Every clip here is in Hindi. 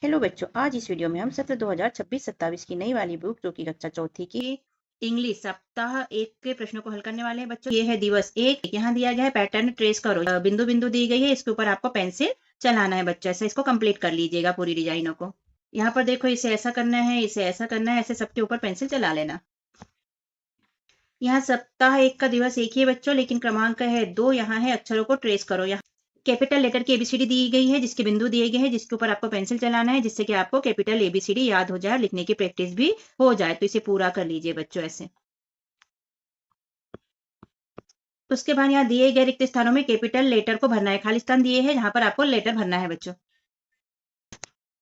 हेलो बच्चों, आज इस वीडियो में हम सत्र 2026-27 की नई वाली बुक जो कि कक्षा चौथी की इंग्लिश सप्ताह 1 के प्रश्नों को हल करने वाले हैं बच्चों। ये है दिवस 1। यहाँ दिया गया है पैटर्न ट्रेस करो, बिंदु बिंदु दी गई है, इसके ऊपर आपको पेंसिल चलाना है बच्चों। ऐसे इसको कंप्लीट कर लीजिएगा पूरी डिजाइनों को। यहाँ पर देखो, इसे ऐसा करना है, इसे ऐसा करना है, ऐसे सबके ऊपर पेंसिल चला लेना। यहाँ सप्ताह 1 का दिवस एक ही है बच्चों, लेकिन क्रमांक है 2। यहाँ है अक्षरों को ट्रेस करो। यहाँ कैपिटल लेटर की एबीसीडी दी गई है, जिसके बिंदु दिए गए हैं, जिसके ऊपर आपको पेंसिल चलाना है, जिससे कि आपको कैपिटल एबीसीडी याद हो जाए, लिखने की प्रैक्टिस भी हो जाए। तो इसे पूरा कर लीजिए बच्चों ऐसे। उसके बाद यहाँ दिए गए रिक्त स्थानों में कैपिटल लेटर को भरना है। खाली स्थान दिए हैं जहां पर आपको लेटर भरना है बच्चों।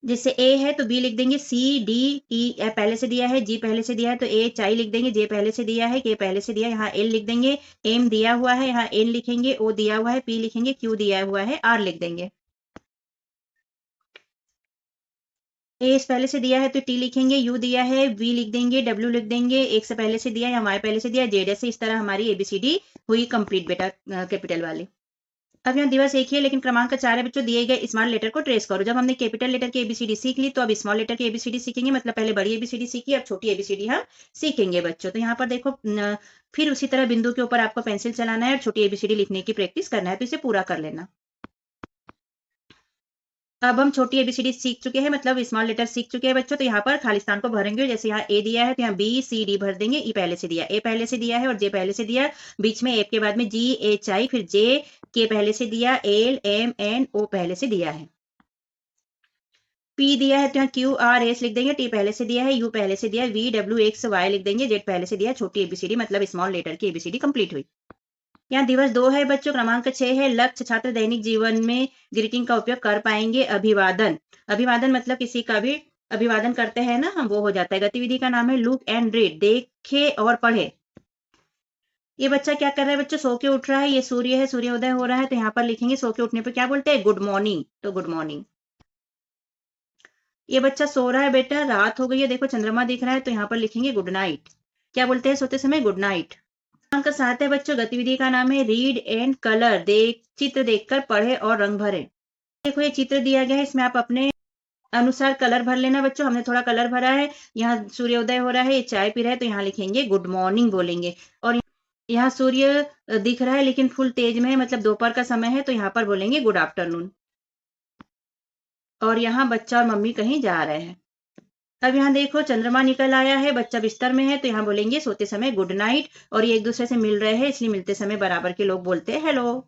जैसे ए है तो बी लिख देंगे, सी डी टी पहले से दिया है, जी पहले से दिया है तो ए चाई लिख देंगे, जे पहले से दिया है, के पहले से दिया है, यहाँ एल लिख देंगे, एम दिया हुआ है, यहाँ एन लिखेंगे, ओ दिया हुआ है, पी लिखेंगे, क्यू दिया हुआ है, आर लिख देंगे। एस पहले से दिया है तो टी लिखेंगे, यू दिया है, वी लिख देंगे, डब्ल्यू लिख देंगे, एक से पहले से दिया है या वाई पहले से दिया है, जेड। ऐसे इस तरह हमारी एबीसीडी हुई कंप्लीट बेटा, कैपिटल वाली। अब यहाँ दिवस एक ही है, लेकिन क्रमांक 4 है बच्चों। दिए गए स्मॉल लेटर को ट्रेस करो। जब हमने कैपिटल लेटर की एबीसीडी सीख ली, तो अब स्मॉल लेटर की एबीसीडी सीखेंगे। मतलब पहले बड़ी एबीसीडी सीखी, अब छोटी एबीसीडी हम सीखेंगे बच्चों। तो यहाँ पर देखो, फिर उसी तरह बिंदु के ऊपर आपको पेंसिल चलाना है और छोटी एबीसीडी लिखने की प्रैक्टिस करना है। तो इसे पूरा कर लेना। अब हम छोटी एबीसीडी सीख चुके हैं, मतलब स्मॉल लेटर सीख चुके हैं बच्चों। तो यहाँ पर खाली स्थान को भरेंगे। जैसे यहाँ ए दिया है तो यहाँ बी सी डी भर देंगे। ई पहले से दिया, ए पहले से दिया है और जे पहले से दिया। बीच में ए के बाद में जी एच आई, फिर जे के पहले से दिया, एल एम एन ओ पहले से दिया है। पी दिया है तो यहाँ क्यू आर एस लिख देंगे, टी पहले से दिया है, यू पहले से दिया है, वी डब्ल्यू एक्स वाई लिख देंगे, जेड पहले से दिया है। छोटी एबीसीडी मतलब स्मॉल लेटर की एबीसीडी कंप्लीट हुई। यहाँ दिवस 2 है बच्चों। क्रमांक 6 है लक्ष्य, छात्र दैनिक जीवन में ग्रीटिंग का उपयोग कर पाएंगे। अभिवादन, अभिवादन मतलब किसी का भी अभिवादन करते हैं ना हम, वो हो जाता है। गतिविधि का नाम है लुक एंड रीड, देखे और पढ़े। ये बच्चा क्या कर रहा है बच्चों? सो के उठ रहा है। ये सूर्य है, सूर्योदय हो रहा है, तो यहाँ पर लिखेंगे सो के उठने पर क्या बोलते हैं? Good morning. तो गुड मॉर्निंग। ये बच्चा सो रहा है बेटा, रात हो गई है, देखो चंद्रमा दिख रहा है, तो यहाँ पर लिखेंगे गुड नाइट। क्या बोलते हैं सोते समय? Good night. अंक 7 है बच्चों। गतिविधि का नाम है रीड एंड कलर, चित्र देखकर पढ़े और रंग भरे। देखो ये चित्र दिया गया है, इसमें आप अपने अनुसार कलर भर लेना बच्चों। हमने थोड़ा कलर भरा है। यहाँ सूर्योदय हो रहा है, ये चाय पी रहा है, तो यहाँ लिखेंगे गुड मॉर्निंग बोलेंगे। और यहाँ सूर्य दिख रहा है लेकिन फुल तेज में है, मतलब दोपहर का समय है, तो यहाँ पर बोलेंगे गुड आफ्टरनून। और यहाँ बच्चा और मम्मी कहीं जा रहे हैं। अब यहाँ देखो चंद्रमा निकल आया है, बच्चा बिस्तर में है, तो यहाँ बोलेंगे सोते समय गुड नाइट। और ये एक दूसरे से मिल रहे हैं, इसलिए मिलते समय बराबर के लोग बोलते हैं हेलो।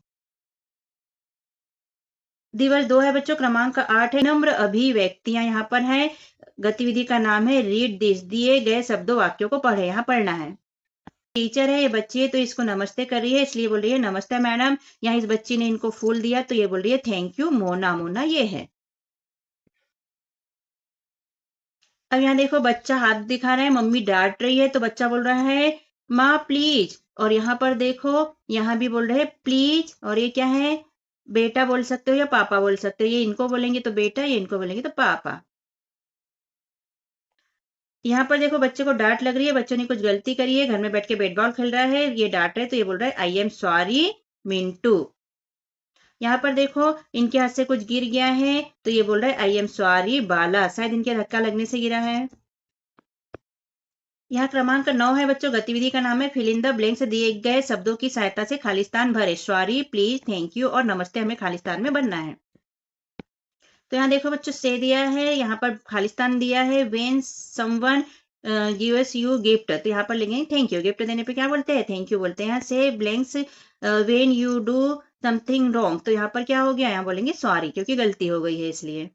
दिवस 2 है बच्चों। क्रमांक 8 है नम्र अभिव्यक्तियां यहाँ पर है। गतिविधि का नाम है रीड दिस, दिए गए शब्दों वाक्यों को पढ़े, यहाँ पढ़ना है। टीचर है ये बच्ची है, तो इसको नमस्ते कर रही है, इसलिए बोल रही है नमस्ते मैडम। यहाँ इस बच्ची ने इनको फूल दिया, तो ये बोल रही है थैंक यू मोना। मोना ये है। अब यहाँ देखो बच्चा हाथ दिखा रहा है, मम्मी डांट रही है, तो बच्चा बोल रहा है माँ प्लीज। और यहाँ पर देखो, यहाँ भी बोल रहे हैं प्लीज। और ये क्या है? बेटा बोल सकते हो या पापा बोल सकते हो। ये इनको बोलेंगे तो बेटा, ये इनको बोलेंगे तो पापा। यहाँ पर देखो बच्चे को डांट लग रही है, बच्चों ने कुछ गलती करी है, घर में बैठ के बैट बॉल खेल रहा है, ये डांट रहे, तो ये बोल रहा है आई एम सॉरी मिंटू। यहाँ पर देखो इनके हाथ से कुछ गिर गया है, तो ये बोल रहा है आई एम सॉरी बाला, शायद इनके धक्का लगने से गिरा है। यहाँ क्रमांक 9 है बच्चों। गतिविधि का नाम है फिल इन द ब्लैंक्स, दिए गए शब्दों की सहायता से खाली स्थान भरे। सॉरी, प्लीज, थैंक यू और नमस्ते हमें खाली स्थान में बनना है। तो यहाँ देखो बच्चों से दिया है, यहाँ पर खाली स्थान दिया है। When someone gives you gift, तो यहाँ पर लिखेंगे थैंक यू। गिफ्ट देने पे क्या बोलते हैं? थैंक यू बोलते हैं। यहाँ से blanks when you do something wrong, तो यहाँ पर क्या हो गया? यहाँ बोलेंगे सॉरी, क्योंकि गलती हो गई है इसलिए।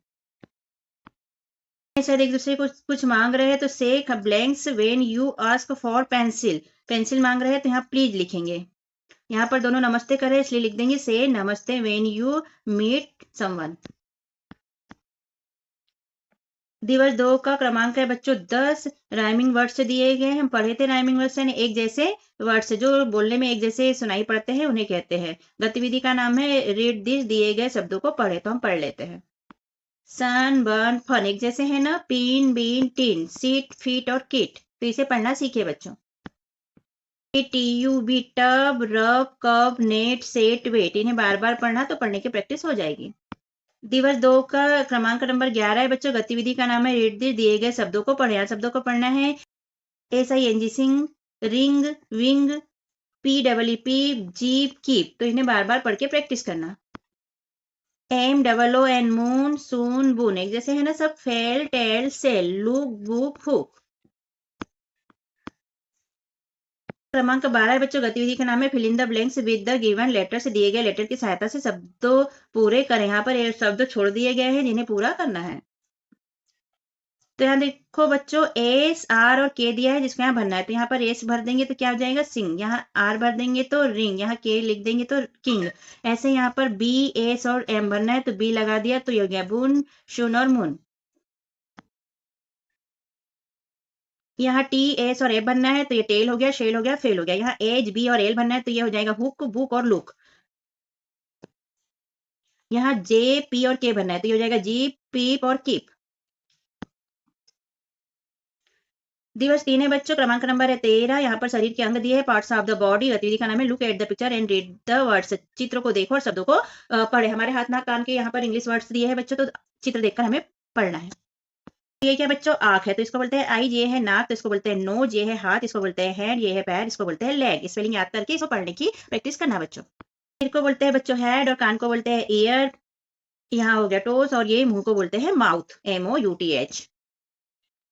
शायद एक दूसरे को कुछ मांग रहे हैं, तो से blanks when you ask for pencil, pencil मांग रहे हैं, तो यहाँ प्लीज लिखेंगे। यहाँ पर दोनों नमस्ते कर रहे हैं, इसलिए लिख देंगे से नमस्ते व्हेन यू मीट समवन। दिवस 2 का क्रमांक है बच्चों 10। राइमिंग वर्ड्स दिए गए हैं, हम पढ़े थे राइमिंग वर्ड्स, यानी एक जैसे वर्ड्स जो बोलने में एक जैसे सुनाई पड़ते हैं, उन्हें कहते हैं। गतिविधि का नाम है रीड दिस, दिए गए शब्दों को पढ़े, तो हम पढ़ लेते हैं। सन बर्न फन, एक जैसे है ना। Pin bean tin, seat feet और किट, तो इसे पढ़ना सीखे बच्चों। TUB टब रब कब नेट सेट वेट, इन्हें बार बार पढ़ना, तो पढ़ने की प्रैक्टिस हो जाएगी। दिवस 2 का क्रमांक नंबर 11 है बच्चों। गतिविधि का नाम है रीड दिस, दिए गए शब्दों को पढ़े। यहाँ शब्दों को पढ़ना है। SING sing, ring, wing, PEEP, jeep, keep. तो इन्हें बार बार पढ़ के प्रैक्टिस करना। MOON moon, soon, boon. एक जैसे है ना सब। Fell, tell, sell, look, book, hook. क्रमांक 12 है बच्चों। गतिविधि का नाम है fill in the blanks with the given letter. से दिए गए लेटर की सहायता से शब्दों पूरे करें। यहाँ पर ये शब्द छोड़ दिए गए हैं जिन्हें पूरा करना है। तो यहाँ देखो बच्चों, एस, आर और के दिया है जिसको यहाँ भरना है। तो यहाँ पर एस भर देंगे तो क्या हो जाएगा? सिंग। यहाँ आर भर देंगे तो रिंग। यहाँ के लिख देंगे तो किंग। ऐसे यहाँ पर बी, एस और एम भरना है तो बी लगा दिया तो ये हो गया बुन, शुन और मुन। यहाँ टी, एस और एफ भरना है तो ये टेल हो गया, शेल हो गया, फेल हो गया। यहाँ एच, बी और एल भरना है तो ये हो जाएगा हुक, बुक और लुक। यहाँ जे, पी और के भरना है तो ये हो जाएगा जीप, पीप और कीप। दिवस 3 है बच्चों। क्रमांक नंबर है 13। यहाँ पर शरीर के अंग दिए हैं, पार्ट्स ऑफ द बॉडी। गतिविधि का नाम है look at the picture and read the words. चित्र को देखो और शब्दों को पढ़े। हमारे हाथ, नाक, कान के यहाँ पर इंग्लिश वर्ड्स दिए हैं बच्चों, तो चित्र देखकर हमें पढ़ना है। ये क्या बच्चों? आंख है तो इसको बोलते हैं आई। ये है नाक तो इसको बोलते हैं नोज। ये है हाथ, इसको बोलते हैं हैंड। ये है पैर, इसको बोलते हैं लेग। स्पेलिंग याद करके इसको पढ़ने की प्रैक्टिस करना है बच्चों। सिर को बोलते हैं बच्चों हेड और कान को बोलते हैं ईयर। यहाँ हो गया टोस और ये मुंह को बोलते हैं माउथ, MOUTH।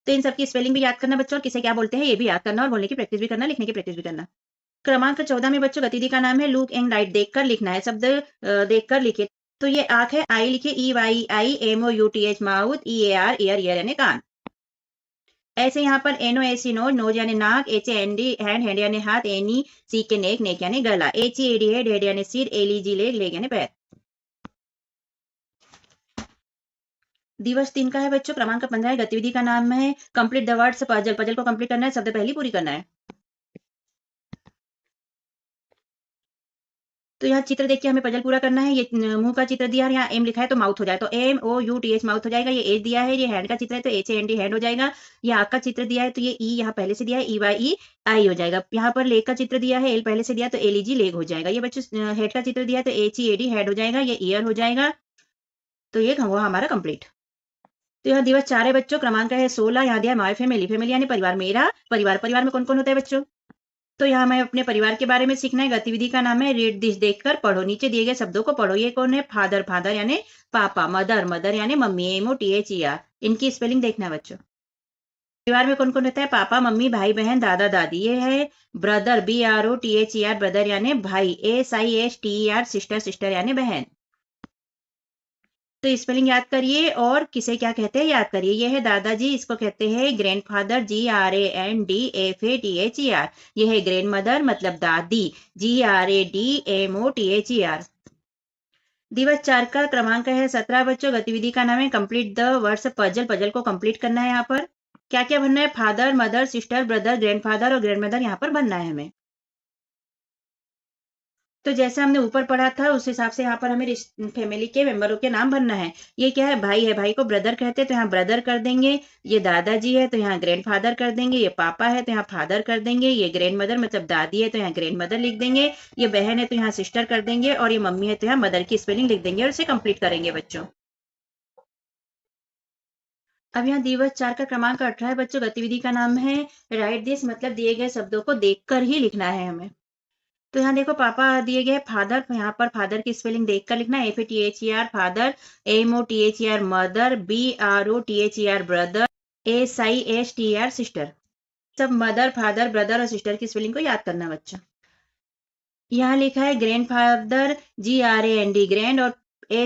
तो इन सबकी स्पेलिंग भी याद करना बच्चों और किसे क्या बोलते हैं ये भी याद करना और बोलने की प्रैक्टिस भी करना, लिखने की प्रैक्टिस भी करना। क्रमांक 14 में बच्चों गतिविधि का नाम है लुक एंड राइट। देखकर लिखना है। शब्द देखकर लिखे। तो ये आंख है, आई लिखे, EYI, MOUTH, mouth, EAR, year, year यानी कान। ऐसे यहाँ पर NOSE नोज, नोज यानी नाक, HAND हैंड, हैंड यानी हाथ, NECK नेक, नेक यानी गला, HEAD हेड, हेड यानी सिर, LEG लेग, लेग यानी पैर। दिवस 3 का है बच्चों। क्रमांक 15 है। गतिविधि का नाम है complete the words puzzle. Puzzle को कंप्लीट करना है, शब्द पहली पूरी करना है। तो यहाँ चित्र देख के हमें पजल पूरा करना है। ये मुंह का चित्र दिया है, यहाँ एम लिखा है तो माउथ हो जाए तो MOUTH माउथ हो जाएगा। ये एच दिया है, ये हैंड का चित्र है तो HAND हैंड हो जाएगा। ये आंख का चित्र दिया है तो ये ई यहाँ पहले से दिया है, EYE आई हो जाएगा। यहाँ पर लेग का चित्र दिया है, एल पहले से दिया तो LEG लेग हो जाएगा। ये बच्चों हेड का चित्र दिया है तो HEAD हेड हो जाएगा, ये ईयर हो जाएगा। तो ये हुआ हमारा कंप्लीट। तो यह दिवस 4 है बच्चों। क्रमांक है 16। यहाँ दिया है माय फैमिली। फैमिली यानी परिवार, मेरा परिवार। परिवार में कौन कौन होता है बच्चों? तो यहाँ हमें अपने परिवार के बारे में सीखना है। गतिविधि का नाम है रीड दिस। देखकर पढ़ो। नीचे दिए गए शब्दों को पढ़ो। ये कौन है? फादर, फादर यानी पापा। मदर, मदर यानी मम्मी, MOTHER। इनकी स्पेलिंग देखना है बच्चों। परिवार में कौन कौन होता है? पापा, मम्मी, भाई, बहन, दादा, दादी। ये है ब्रदर, BROTHER ब्रदर यानी भाई, SISTER सिस्टर, सिस्टर यानी बहन। तो स्पेलिंग याद करिए और किसे क्या कहते हैं याद करिए। ये है दादाजी, इसको कहते हैं ग्रैंडफादर, GRANDFATHER। ये है ग्रैंड मदर मतलब दादी, GRADMOTHER। दिवस 4 का क्रमांक है 17 बच्चों। गतिविधि का नाम है complete the words puzzle. Puzzle को कंप्लीट करना है। यहाँ पर क्या क्या भरना है? Father, mother, sister, brother, grandfather और ग्रैंड मदर यहाँ पर भरना है हमें। तो जैसे हमने ऊपर पढ़ा था उस हिसाब से यहाँ पर हमें फैमिली के मेंबरों के नाम भरना है। ये क्या है? भाई है, भाई को ब्रदर कहते हैं तो यहाँ ब्रदर कर देंगे। ये दादाजी है तो यहाँ ग्रैंडफादर कर देंगे। ये पापा है तो यहाँ फादर कर देंगे। ये ग्रैंड मदर मतलब दादी है तो यहाँ ग्रैंड मदर लिख देंगे। ये बहन है तो यहाँ सिस्टर कर देंगे और ये मम्मी है तो यहाँ मदर की स्पेलिंग लिख देंगे और इसे कंप्लीट करेंगे बच्चों। अब यहाँ दिवस 4 का क्रमांक 18 है बच्चों। गतिविधि का नाम है राइट दिस मतलब दिए गए शब्दों को देखकर ही लिखना है हमें। तो यहाँ देखो पापा दिए गए फादर, यहाँ पर फादर की स्पेलिंग देखकर लिखना है। FATHER father, MOTHER mother, BROTHER brother, SISTER sister. सब मदर, फादर, ब्रदर और सिस्टर की स्पेलिंग को याद करना बच्चा। यहाँ लिखा है ग्रैंड फादर, GRAND ग्रैंड और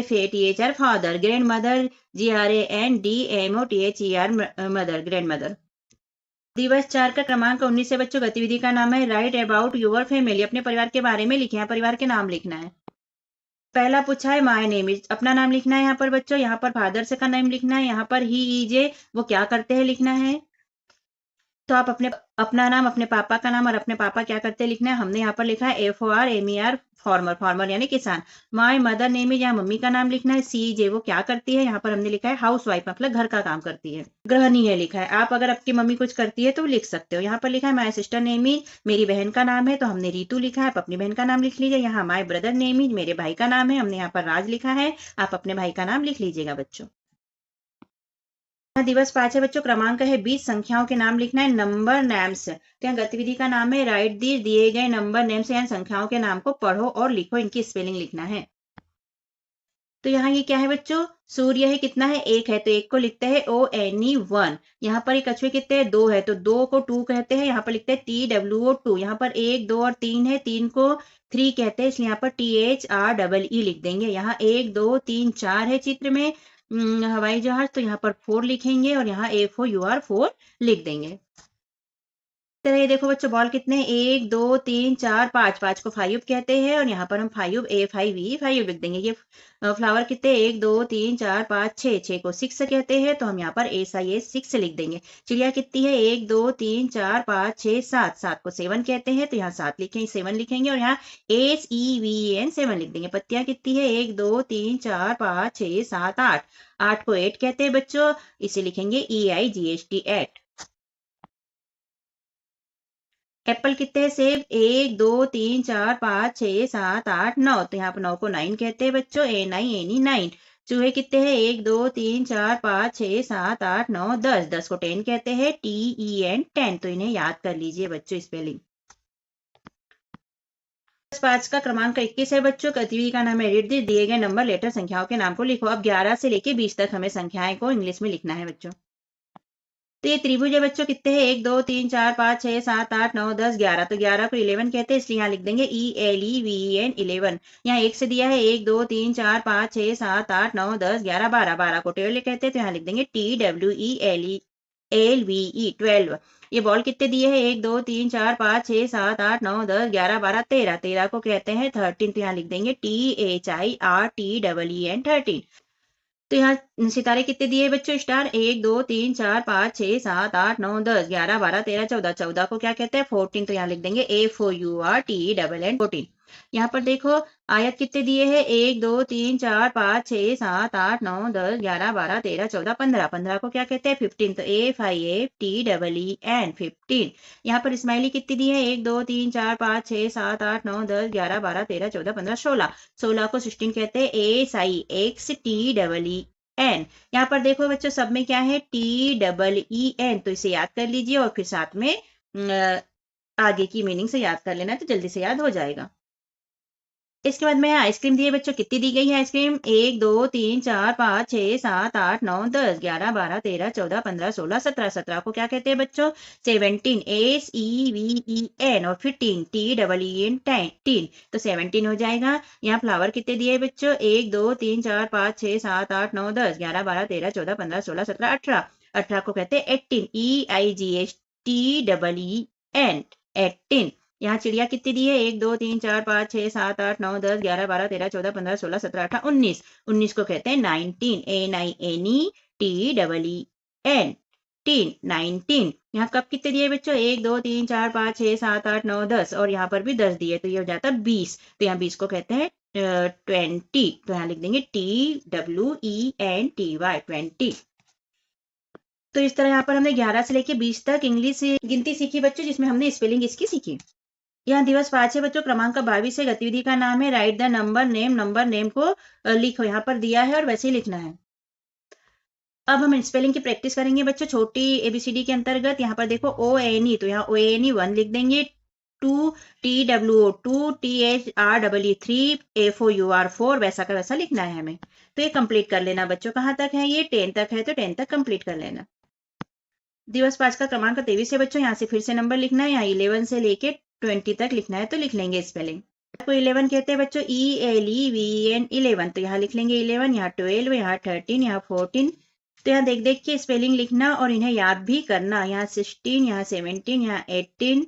FATHER father. Grand mother, GRANDMOTHER mother, grand mother. दिवस 4 का क्रमांक 19 है बच्चों। गतिविधि का नाम है राइट अबाउट योर फैमिली। अपने परिवार के बारे में लिखे। यहाँ परिवार के नाम लिखना है। पहला पूछा है माय नेम इज, अपना नाम लिखना है यहाँ पर बच्चों। यहाँ पर फादर से का नाम लिखना है। यहाँ पर ही इज वो क्या करते हैं लिखना है। तो आप अपना नाम, अपने पापा का नाम और अपने पापा क्या करते हैं लिखना है। हमने यहाँ पर लिखा है FORMER, फार्मर, फार्मर यानी किसान। माय मदर नेम इज, यहाँ मम्मी का नाम लिखना है। CJ वो क्या करती है, यहाँ पर हमने लिखा है हाउस वाइफ, मतलब घर का काम करती है, गृहिणी है लिखा है। आप अगर आपकी मम्मी कुछ करती है तो लिख सकते हो। यहाँ पर लिखा है माय सिस्टर नेम इज, मेरी बहन का नाम है तो हमने रितु लिखा है, आप अपनी बहन का नाम लिख लीजिए। यहाँ माय ब्रदर नेम इज, मेरे भाई का नाम है, हमने यहाँ पर राज लिखा है, आप अपने भाई का नाम लिख लीजिएगा बच्चों। दिवस 5 है बच्चों, क्रमांक है 20, संख्याओं के नाम लिखना है। नंबर नेम्स, तो यहाँ गतिविधि का नाम है राइट दी, दिए गए नंबर नेम्स, यानी संख्याओं के नाम को पढ़ो और लिखो, इनकी स्पेलिंग लिखना है। तो यहाँ ये क्या है बच्चों, सूर्य है, कितना है, 1 है, तो 1 को लिखते हैं ONE1। यहाँ पर एक कछुए कितने हैं, 2 है, तो 2 को 2 कहते हैं, यहाँ पर लिखते हैं TWO2। यहाँ पर 1, 2 और 3 है, 3 को 3 कहते हैं, इसलिए यहाँ पर THREE लिख देंगे। यहाँ 1, 2, 3, 4 है चित्र में हवाई जहाज, तो यहाँ पर 4 लिखेंगे और यहाँ FOUR4 लिख देंगे। तरह ये देखो बच्चों, बॉल कितने, 1, 2, 3, 4, 5, 5 को 5 कहते हैं और यहाँ पर हम 5 लिख देंगे। ये फ्लावर कितने, 1, 2, 3, 4, 5, 6, 6 को 6 कहते हैं, तो हम यहाँ पर SIS6 लिख देंगे। चिड़िया कितनी है, 1, 2, 3, 4, 5, 6, 7, 7 को 7 कहते हैं, तो यहाँ 7 लिखेंगे, 7 लिखेंगे और यहाँ SEVEN 7 लिख देंगे। पत्तियां कितनी है, 1, 2, 3, 4, 5, 6, 7, 8, 8 को 8 कहते हैं बच्चों, इसे लिखेंगे EIGHT 8। एप्पल कितने हैं, सेब 1, 2, 3, 4, 5, 6, 7, 8, 9, तो यहाँ पर 9 को 9 कहते हैं बच्चों, ANI 9। चूहे कितने हैं, 1, 2, 3, 4, 5, 6, 7, 8, 9, 10, 10 को 10 कहते हैं, TEN 10। तो इन्हें याद कर लीजिए बच्चों स्पेलिंग। 5 का क्रमांक 21 है बच्चों, गतिविधि का नाम है रीड दिए गए नंबर लेटर संख्याओं के नाम को लिखो। अब 11 से लेके 20 तक हमें संख्याएं को इंग्लिश में लिखना है बच्चों। तो ये त्रिभुज है बच्चों, कितने हैं, 1, 2, 3, 4, 5, 6, 7, 8, 9, 10, 11, तो 11 को 11 कहते हैं, इसलिए यहाँ लिख देंगे ELEVEN 11। यहाँ 1 से दिया है, 1, 2, 3, 4, 5, 6, 7, 8, 9, 10, 11, 12, 12 को 12 कहते हैं, तो यहाँ लिख देंगे TWELVE 12। ये बॉल कितने दिए हैं, 1, 2, 3, 4, 5, 6, 7, 8, 9, 10, 11, 12, 13, 13 को कहते हैं 13, तो यहाँ लिख देंगे THIRTEEN 13। तो यहाँ सितारे कितने दिए बच्चों, स्टार 1, 2, 3, 4, 5, 6, 7, 8, 9, 10, 11, 12, 13, 14, 14 को क्या कहते हैं, 14, तो यहाँ लिख देंगे AFOURTEEN 14। यहाँ पर देखो आयत कितने दिए हैं, 1, 2, 3, 4, 5, 6, 7, 8, 9, 10, 11, 12, 13, 14, 15, 15 को क्या कहते हैं, 15, तो AFIFTEEN 15। यहाँ पर स्माइली कितनी दी है, 1, 2, 3, 4, 5, 6, 7, 8, 9, 10, 11, 12, 13, 14, 15, 16, 16 को 16 कहते हैं, ASIXTEEN। यहाँ पर देखो बच्चों सब में क्या है, TEEN, तो इसे याद कर लीजिए और फिर साथ में आगे की मीनिंग से याद कर लेना, तो जल्दी से याद हो जाएगा। इसके बाद में आइसक्रीम दी है बच्चों, कितनी दी गई है आइसक्रीम, 1, 2, 3, 4, 5, 6, 7, 8, 9, 10, 11, 12, 13, 14, 15, 16, 17, 17 को क्या कहते हैं बच्चों, 17, SEVEN और फिर TEEN 10, तो 17 हो जाएगा। यहाँ फ्लावर कितने दिए बच्चों, 1, 2, 3, 4, 5, 6, 7, 8, 9, 10, 11, 12, 13, 14, 15, 16, 17, 18, 18 को कहते हैं 18, EIGHTEEN 18। यहाँ चिड़िया कितनी दी है, 1, 2, 3, 4, 5, 6, 7, 8, 9, 10, 11, 12, 13, 14, 15, 16, 17, 18, 19, 19 को कहते हैं 19, ANINETEEN 19। यहाँ कप कितने दिए बच्चों, 1, 2, 3, 4, 5, 6, 7, 8, 9, 10 और यहाँ पर भी 10 दिए, तो ये हो जाता है 20, तो यहाँ 20 को कहते हैं 20, तो यहाँ लिख देंगे TWENTY 20। तो इस तरह यहाँ पर हमने 11 से लेके 20 तक इंग्लिश गिनती सीखी बच्चों, जिसमें हमने स्पेलिंग इसकी सीखी। यहाँ दिवस 5 है बच्चों, क्रमांक 22 है, गतिविधि का नाम है right the number name, number name को लिखो, यहाँ पर दिया है और वैसे ही लिखना है। अब हम स्पेलिंग की प्रैक्टिस करेंगे बच्चों, छोटी ABCD के अंतर्गत। यहाँ पर देखो ONE, तो यहाँ ONE 1 लिख देंगे, 2 TWO 2, THREE 3, AFOUR 4, वैसा का वैसा लिखना है हमें। तो ये कंप्लीट कर लेना बच्चों, कहाँ तक है ये, 10 तक है, तो 10 तक कंप्लीट कर लेना। दिवस 5 का क्रमांक 23 है बच्चों, यहाँ से फिर से नंबर लिखना है, यहाँ 11 से लेके 20 तक लिखना है, तो लिख लेंगे स्पेलिंग। को 11 कहते हैं बच्चों, ELEVEN 11, तो यहाँ लिख लेंगे 11, यहाँ 12, यहाँ 13, यहाँ 14, तो यहाँ देख देख के स्पेलिंग लिखना और इन्हें याद भी करना। यहाँ 16, यहाँ 17, यहाँ 18,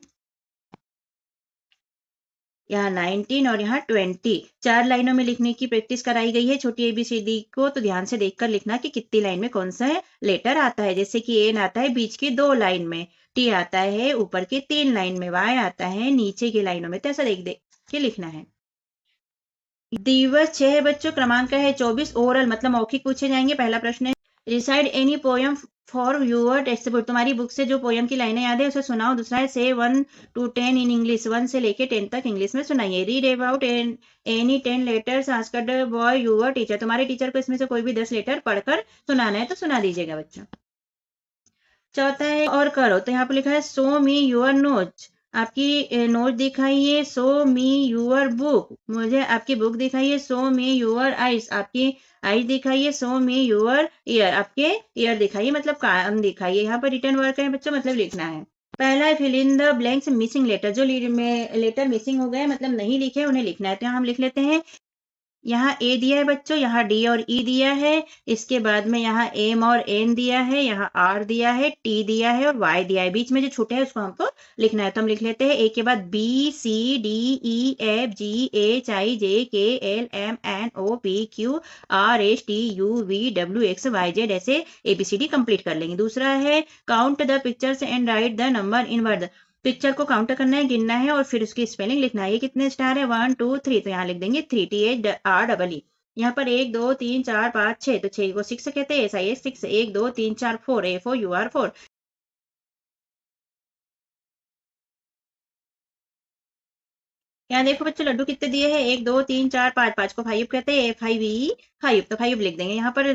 यहाँ 19 और यहाँ 20। 4 लाइनों में लिखने की प्रैक्टिस कराई गई है छोटी ABCD को, तो ध्यान से देखकर लिखना कि कितनी लाइन में कौन सा लेटर आता है। जैसे कि एन आता है बीच की 2 लाइन में, टी आता है ऊपर की 3 लाइन में, वाई आता है नीचे की लाइनों में। तो ऐसा देख देख के लिखना है। दिवस 6 है बच्चों, क्रमांक है 24। ओरल मतलब मौखिक पूछे जाएंगे। पहला प्रश्न है recite any poem for your textbook, तुम्हारी बुक से जो पोयम की लाइनें याद है उसे सुनाओ। दूसरा है से 1 to 10 इन इंग्लिश, 1 से लेके 10 तक इंग्लिश में सुनाइए। Read about any 10 letters asked by your teacher, तुम्हारे टीचर को इसमें से कोई भी 10 लेटर पढ़कर सुनाना है तो सुना दीजिएगा बच्चों। चौथा है और करो, तो यहाँ पर लिखा है सो मी यूर नोट, आपकी नोट दिखाइए। सो मी यूर बुक, मुझे आपकी बुक दिखाइए। सो मी यूर आइज, आपकी आइज दिखाइए। सो मी यूर ईयर, आपके ईयर दिखाइए मतलब कान दिखाइए। यहाँ पर रिटर्न वर्क है बच्चों, मतलब लिखना है। पहला है fill in the blanks missing letter, जो लेटर मिसिंग हो गए मतलब नहीं लिखे उन्हें लिखना है। तो यहाँ हम लिख लेते हैं, यहाँ ए दिया है बच्चों, यहाँ डी और ई दिया है, इसके बाद में यहाँ एम और एन दिया है, यहाँ आर दिया है, टी दिया है और वाई दिया है। बीच में जो छूटे है उसको हमको लिखना है। तो हम लिख लेते हैं ए के बाद B C D E F G H I J K L M N O P Q R S T U V W X Y Z, ऐसे ABCD कंप्लीट कर लेंगे। दूसरा है count the pictures and write the number in word, picture को काउंट करना है, गिनना है और फिर उसकी स्पेलिंग लिखना है। ये कितने स्टार है 1 2 3, तो यहाँ लिख देंगे 3 THREE। यहाँ पर 1 2 3 4 5 6, तो 6 को 6 कहते हैं, SIX 6। 1 2 3 4 4, A4 UR 4। यहाँ देखो बच्चों लड्डू कितने दिए हैं, 1 2 3 4 5, 5 को 5 कहते हैं, 5 तो 5 लिख देंगे। यहाँ पर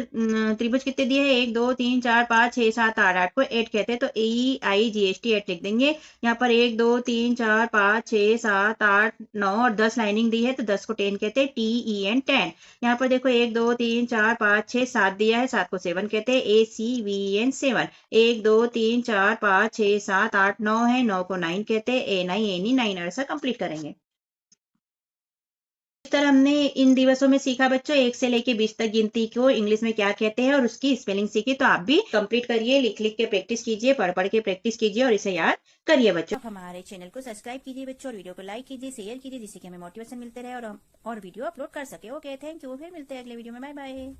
त्रिभुज कितने दिए हैं, 1 2 3 4 5 6 7 8, 8 को 8 कहते हैं तो EIGHT 8 लिख देंगे। यहाँ पर 1 2 3 4 5 6 7 8 9 और 10 लाइनिंग दी है तो 10 को 10 कहते हैं, TEN 10। यहाँ पर देखो 1 2 3 4 5 6 7 दिया है, 7 को 7 कहते हैं, ACVN 7। 1 2 3 4 5 6 7 8 9 है, 9 को 9 कहते हैं, ANI 9। ऐसा कंप्लीट करेंगे। इस तरह हमने इन दिवसों में सीखा बच्चों 1 से लेके 20 तक गिनती को इंग्लिश में क्या कहते हैं और उसकी स्पेलिंग सीखी। तो आप भी कंप्लीट करिए, लिख लिख के प्रैक्टिस कीजिए, पढ़ पढ़ के प्रैक्टिस कीजिए और इसे याद करिए बच्चों। हमारे चैनल को सब्सक्राइब कीजिए बच्चों और वीडियो को लाइक कीजिए, शेयर कीजिए, जिससे कि हमें मोटिवेशन मिलते रहे और वीडियो अपलोड कर सके। ओके, थैंक यू, फिर मिलते हैं अगले वीडियो में। Bye bye.